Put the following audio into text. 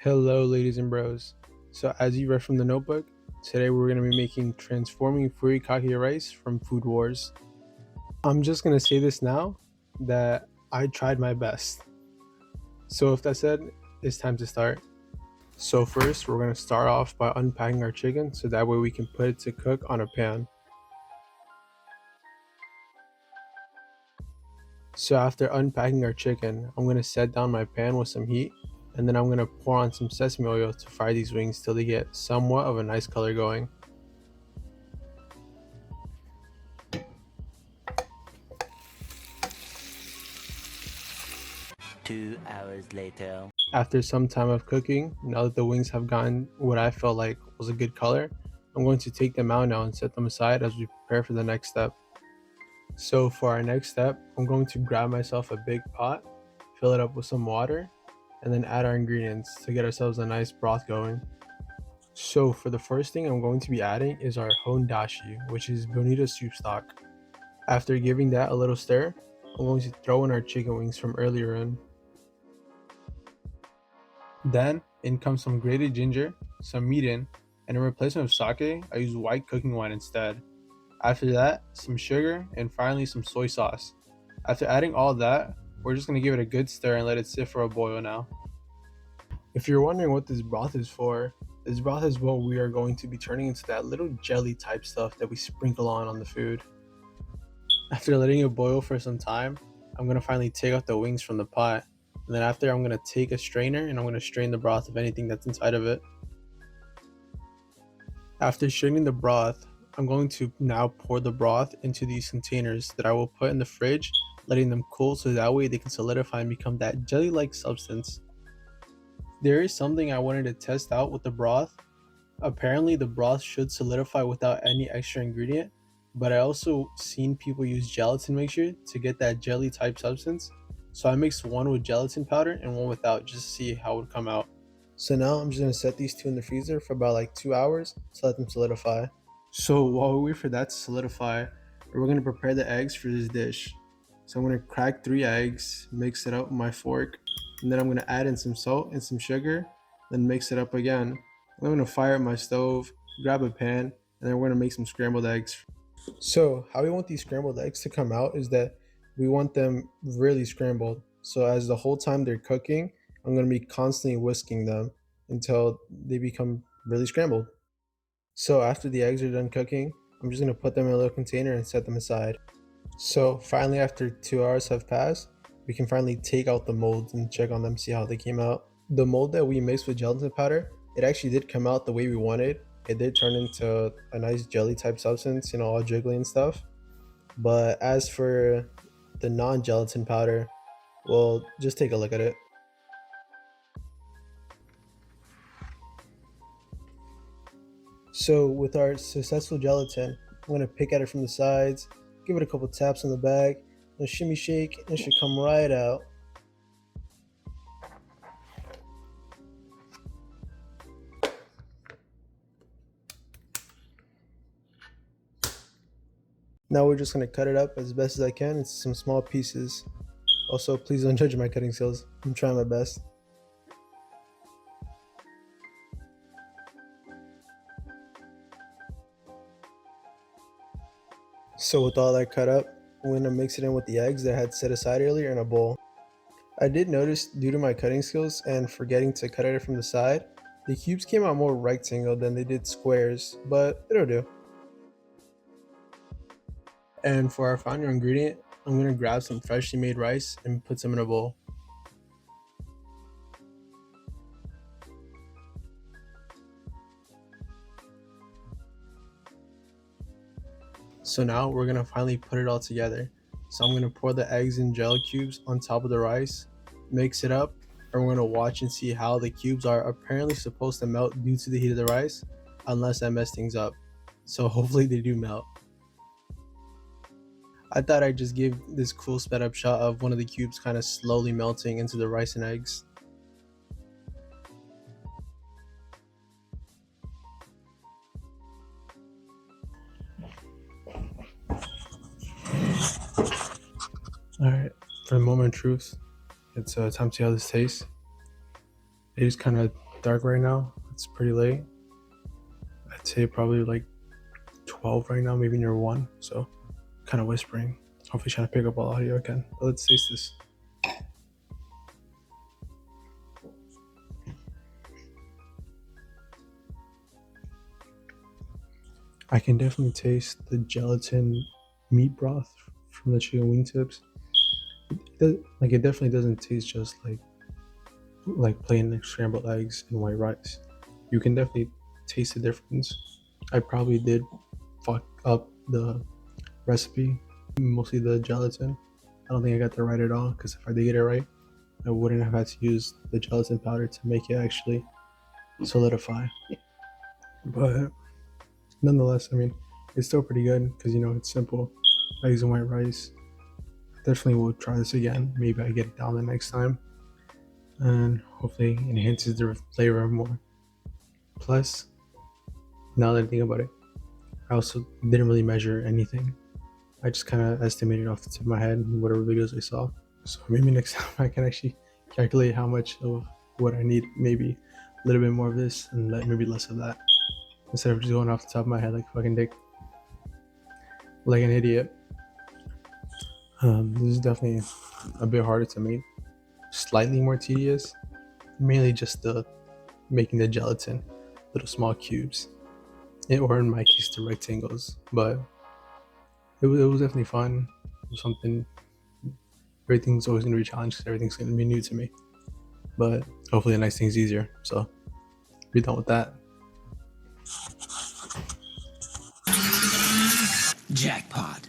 Hello, ladies and bros. So, as you read from the notebook, today we're going to be making Transforming Furikake Rice from Food Wars. I'm just going to say this now that I tried my best. So, with that said, it's time to start. So, first, we're going to start off by unpacking our chicken so that way we can put it to cook on a pan. So, after unpacking our chicken, I'm going to set down my pan with some heat and then I'm going to pour on some sesame oil to fry these wings till they get somewhat of a nice color going. 2 hours later. After some time of cooking, now that the wings have gotten what I felt like was a good color, I'm going to take them out now and set them aside as we prepare for the next step. So for our next step, I'm going to grab myself a big pot, fill it up with some water, and then add our ingredients to get ourselves a nice broth going. So for the first thing I'm going to be adding is our hondashi, which is bonita soup stock. After giving that a little stir, I'm going to throw in our chicken wings from earlier in. Then in comes some grated ginger, some mirin, and in replacement of sake, I use white cooking wine instead. After that, some sugar, and finally some soy sauce. After adding all that, we're just going to give it a good stir and let it sit for a boil now. If you're wondering what this broth is for, this broth is what we are going to be turning into that little jelly type stuff that we sprinkle on the food. After letting it boil for some time, I'm going to finally take out the wings from the pot. And then after, I'm going to take a strainer and I'm going to strain the broth of anything that's inside of it. After straining the broth, I'm going to now pour the broth into these containers that I will put in the fridge, letting them cool so that way they can solidify and become that jelly-like substance. There is something I wanted to test out with the broth. Apparently the broth should solidify without any extra ingredient, but I also seen people use gelatin mixture to get that jelly type substance. So I mixed one with gelatin powder and one without just to see how it would come out. So now I'm just gonna set these two in the freezer for about like 2 hours to let them solidify. So while we wait for that to solidify, we're gonna prepare the eggs for this dish. So I'm gonna crack 3 eggs, mix it up with my fork, and then I'm gonna add in some salt and some sugar, then mix it up again. I'm gonna fire up my stove, grab a pan, and then we're gonna make some scrambled eggs. So how we want these scrambled eggs to come out is that we want them really scrambled. So as the whole time they're cooking, I'm gonna be constantly whisking them until they become really scrambled. So after the eggs are done cooking, I'm just gonna put them in a little container and set them aside. So finally, after 2 hours have passed, we can finally take out the molds and check on them, see how they came out. The mold that we mixed with gelatin powder, it actually did come out the way we wanted. It did turn into a nice jelly type substance, all jiggly and stuff. But as for the non-gelatin powder, well, just take a look at it. So with our successful gelatin, I'm going to pick at it from the sides, give it a couple taps on the back, and shimmy shake, and it should come right out. Now we're just going to cut it up as best as I can into some small pieces. Also, please don't judge my cutting skills. I'm trying my best. So with all that cut up, I'm going to mix it in with the eggs that I had set aside earlier in a bowl. I did notice, due to my cutting skills and forgetting to cut it from the side, the cubes came out more rectangle than they did squares, but it'll do. And for our final ingredient, I'm going to grab some freshly made rice and put some in a bowl. So now we're going to finally put it all together. So I'm going to pour the eggs and gel cubes on top of the rice, mix it up, and we're going to watch and see how the cubes are apparently supposed to melt due to the heat of the rice, unless I mess things up. So hopefully they do melt. I thought I'd just give this cool sped up shot of one of the cubes kind of slowly melting into the rice and eggs. Alright, for the moment of truth. It's time to see how this tastes. It is kind of dark right now. It's pretty late. I'd say probably like 12 right now, maybe near 1. So kind of whispering. Hopefully trying to pick up all audio I can. But let's taste this. I can definitely taste the gelatin meat broth from the chicken wingtips. It definitely doesn't taste just like plain like scrambled eggs and white rice. You can definitely taste the difference. I probably did fuck up the recipe, mostly the gelatin. I don't think I got that right at all because if I did get it right, I wouldn't have had to use the gelatin powder to make it actually solidify. But nonetheless, I mean, it's still pretty good because it's simple. Eggs and white rice. Definitely will try this again. Maybe I get it down the next time, and hopefully enhances the flavor more. Plus, now that I think about it, I also didn't really measure anything. I just kind of estimated off the tip of my head whatever videos I saw. So maybe next time I can actually calculate how much of what I need. Maybe a little bit more of this and maybe less of that, instead of just going off the top of my head like fucking dick, like an idiot. This is definitely a bit harder to make, slightly more tedious. Mainly just the making the gelatin, little small cubes, or in my case, the rectangles. But it was definitely fun. It was something. Everything's always going to be a challenge because everything's going to be new to me. But hopefully, the next thing's easier. So be done with that. Jackpot.